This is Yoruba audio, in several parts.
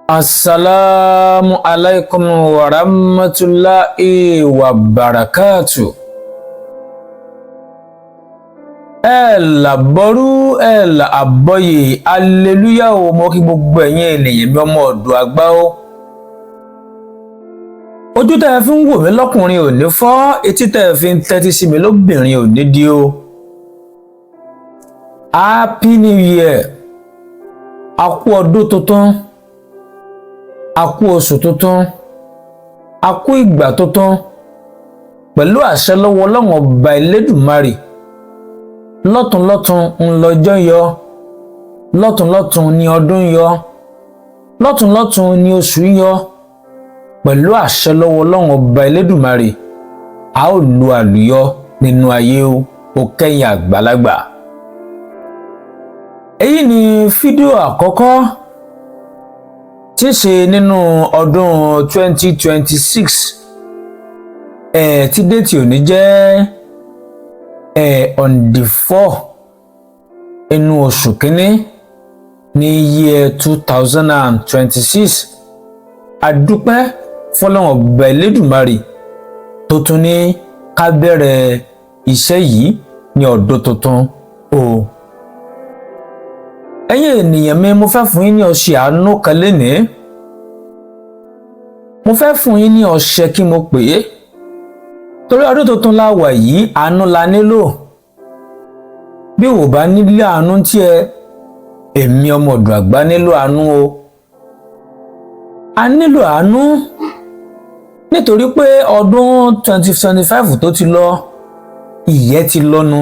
Assalamu alaikum wa rahmatullahi wa barakatuh. Làbọ́rú làbọ́yè aleluya o mo kí gbogbo ẹ̀yin ènìyàn mi ọmọ ọ̀dọ̀ àgbà o. Ojú tẹ́ fi ń wò mí lọ́kùnrin ò ní fọ́, etí tẹ́ fi ń tẹ́tí sí mi lóbìnrin ò ní di o. Happy New Year. A kú ọdún tuntun. A kú oṣù tuntun. A kú ìgbà tuntun. Pẹ̀lú àṣẹ lọ́wọ́ Ọlọ́run Ọba Elédùmarè. Lọ́tùnlọ́tùn ńlọ́jọ́ yọ, lọ́tùnlọ́tùn ni ọdún yọ, lọ́tùnlọ́tùn ni oṣù yọ. Pẹ̀lú àṣẹ lọ́wọ́ Ọlọ́run Ọba Elédùmarè, a ó lu àlùyọ nínú ayé o kẹ́yìn àgbàlagbà. Èyí ni fídíò àkọ́kọ́ tí ṣe nínú ọdún 2026 tí déètì òní jẹ́ on the 4 inú oṣù kínní ní year 2026. Adúpẹ́ fọ́lọ́run Ọba Elédùmarè tó tún ní ká bẹ̀rẹ̀ iṣẹ́ yìí ní ọdún tuntun o. Ẹ̀yin ènìyàn mi, mo fẹ́ fún yín ní ọṣẹ àánú kan lénìí. Mo fẹ́ fún yín ní ọṣẹ kí mo pè é. Torí ọdún tuntun la wà yìí, àánú la nílò. Bí wò bá nílò àánú tí èmi ọmọ ọ̀dọ̀ àgbà nílò àánú o. A nílò àánú nítorí pé ọdún 2025 tó ti lọ, ìyẹ́ ti lọ́nu.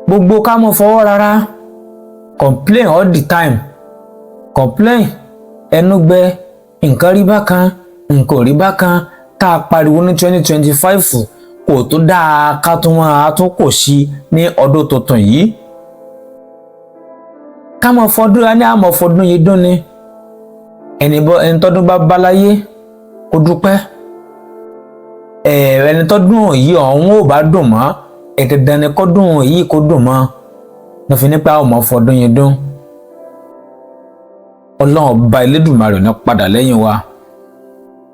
Gbogbo ká mọ́ fọwọ́ rárá. Complain all the time. Complain, ẹnu gbẹ, nǹkan rí bákan, nǹkan ò rí bákan. Tá a pariwo ní 2025 kò tó dáa ká tún máa tún kò sí ní ọdún tuntun yìí. Ká mọ̀ fọdún á ní àmọ́ fọdún yìí dún ni. Ẹni tọ́dún bá bá láyé kó dúpẹ́. Ẹni tọ́dún yìí ọ̀hún ò bá dùn mọ́, dandan ni kọ́dún yìí kó dùn mọ́. Mo fi nípa ọmọ fọdún yìí dún. Ọlọ́run Ọba Elédùmarè ní padà lẹ́yìn wa.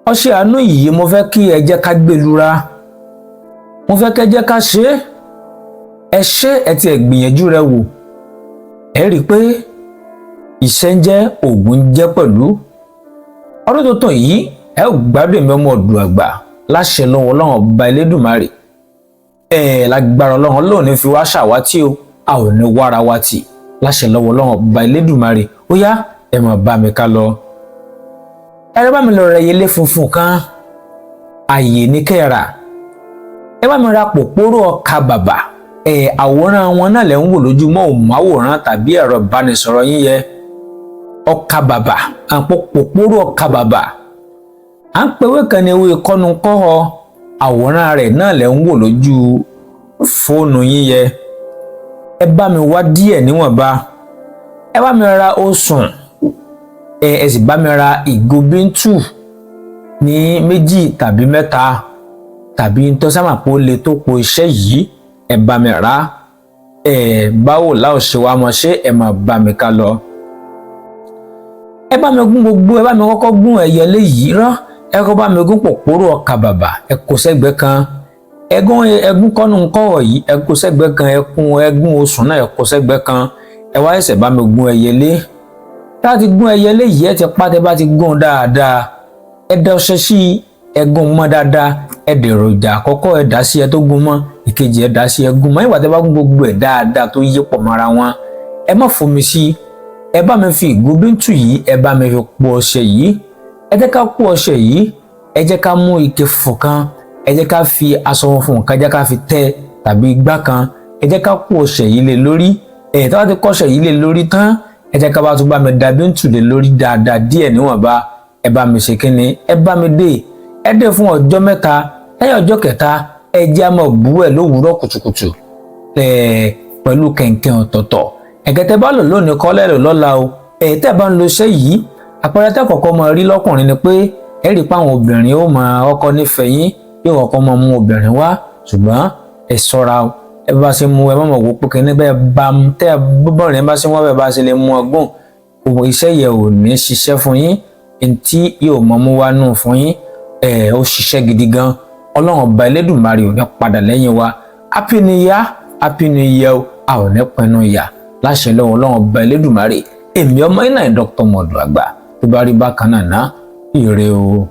Ọṣẹ àánú yìí mo fẹ́ kí ẹ jẹ́ ká gbé lura. Mo fẹ́ kẹ́ jẹ́ ká ṣe é. Ẹ ṣe ẹ ti gbìyànjú rẹ wò. Ẹ rí i pé iṣẹ́ ń jẹ́ òògùn jẹ́ pẹ̀lú. Ọdún tuntun yìí ẹ ò gbádùn èmi ọmọ ọ̀dọ̀ àgbà láṣẹ lọ́wọ́ Ọlọ́run Ọba Elédùmarè. Lágbára Ọlọ́run lónìí fi wá ṣàwátì o. A ò ní wára wa tì láṣẹ lọ́wọ́ Ọlọ́run Ọba Elédùmarè. Ó yá ẹ máa bá mi ká lọ. Ẹ bá mi lọ rẹ yẹlé funfun kan, àyè ní kẹ́ra. Ẹ bá mi ra pòpórò ọkà bàbà. Àwòrán wọn náà lẹ ń wò lójú móhùnmáwòrán tàbí ẹ̀rọ ìbánisọ̀rọ̀ yín yẹ. Ọkà bàbà, pòpórò ọkà bàbà. À ń pe ewé kan ní ewé kọ́nu-kọ́họ. Àwòrán rẹ̀ náà lẹ ń wò lójú fóònù yín yẹ. Ẹ bá mi wá díẹ̀ níwọ̀nba. Ẹ bá mi ra osùn. Ẹ sì bá mi ra ìgò bíntù ní 2 tàbí 3 tàbí tó sábà pé ó le tó po iṣẹ́ yìí. Ẹ bá mi rà. Báwo láò ṣe wá mọ ṣé ẹ máa bá mi ká lọ. Ẹ bá mi gún gbogbo, ẹ bá mi kọ́kọ́ gún ẹyẹlé yìí rán. Ẹ kọ́ bá mi gún pòpórò ọkà bàbà, ẹ kó sẹ́gbẹ́ kan. Ẹgún kọ́nu-kọ́họ yìí ẹ kó sẹ́gbẹ́ kan. Ẹgún osùn náà ẹ kó sẹ́gbẹ́ kan. Ẹ wá ẹsẹ̀ bá mi gún ẹyẹlé. Tá ti gún ẹyẹlé yìí ẹ ti pàtẹ bá ti gún dáadáa. Ẹ dá ọṣẹ sí ẹgún mọ́ dáadáa. Ẹ dẹ̀rọ̀ ìjà àkọ́kọ́ ẹ dá sí ẹ tó gún mọ́. Ìkejì ẹ dá sí ẹ gún mọ́. Ìwà tẹ bá gún gbogbo ẹ dáadáa tó yí pọ̀ mọ́ra wọn. Ẹ má fomi sí. Ẹ bá mi fi ìgò bíntù yìí ẹ bá mi fi po ọṣẹ yìí. Ẹ jẹ́ ká po ọṣẹ yìí. Ẹ jẹ́ ká mú ike funfun kan. Ẹ jẹ́ ká fi aṣọ funfun kan, ẹ jẹ́ ká fi tẹ́ tàbí igbá kan. Ẹ jẹ́ ká po ọṣẹ yìí lé lórí. Tá bá ti kó ọṣẹ yìí lé lórí tán, ẹ jẹ́ ká bá tún bá mi dà bíntù lé lórí dáadáa díẹ̀ níwọ̀nba. Ẹ bá mi ṣe kíni, ẹ bá mi dè. Ẹ dè fún ọjọ́ 3. Lẹ́yìn ọjọ́ kẹta, ẹ jẹ́ á máa bú ẹ̀ lówùúrọ̀ kùtùkùtù pẹ̀lú kẹ̀ǹkẹ̀ ọ̀tọ̀ọ̀tọ̀. Ẹ̀gẹ́tẹ́ bá lò lónìí kọ́ lẹ́rọ lọ́la o. Tẹ́ bá ń lo iṣẹ́ yìí, àpẹẹrẹ tẹ́ kọ́kọ́ máa rí lọ́kùnrin ni pé ẹ rí pé àwọn obìnrin ó máa ọkọ nífẹ̀ẹ́ yín, yóò kọ́kọ́ máa mú obìnrin wá. Ṣùgbọ́n ẹ ṣọ́ra o. Ẹ bá ṣe mú ẹ má mọ̀ wò pé kíní bẹ́ẹ̀ bá tẹ́ bọ́bọ̀rin bá ṣe wọ́n bẹ́ẹ̀ bá ṣe lè mú ọgbọ́n iṣẹ́ yẹn ò ní ṣiṣẹ́ fún yín ntí yóò mọ mú wá nù fún yín ó ṣiṣẹ́ gidi gan ọlọ́run ọba Elédùmarè ò ní padà lẹ́yìn wa happy new year a ò ní pinnu ìyà láṣẹ lọ́wọ́ ọlọ́run ọba Elédùmarè èmi ọmọ yín náà Dr. Modu Àgbà tó bá rí bákan náà ire o.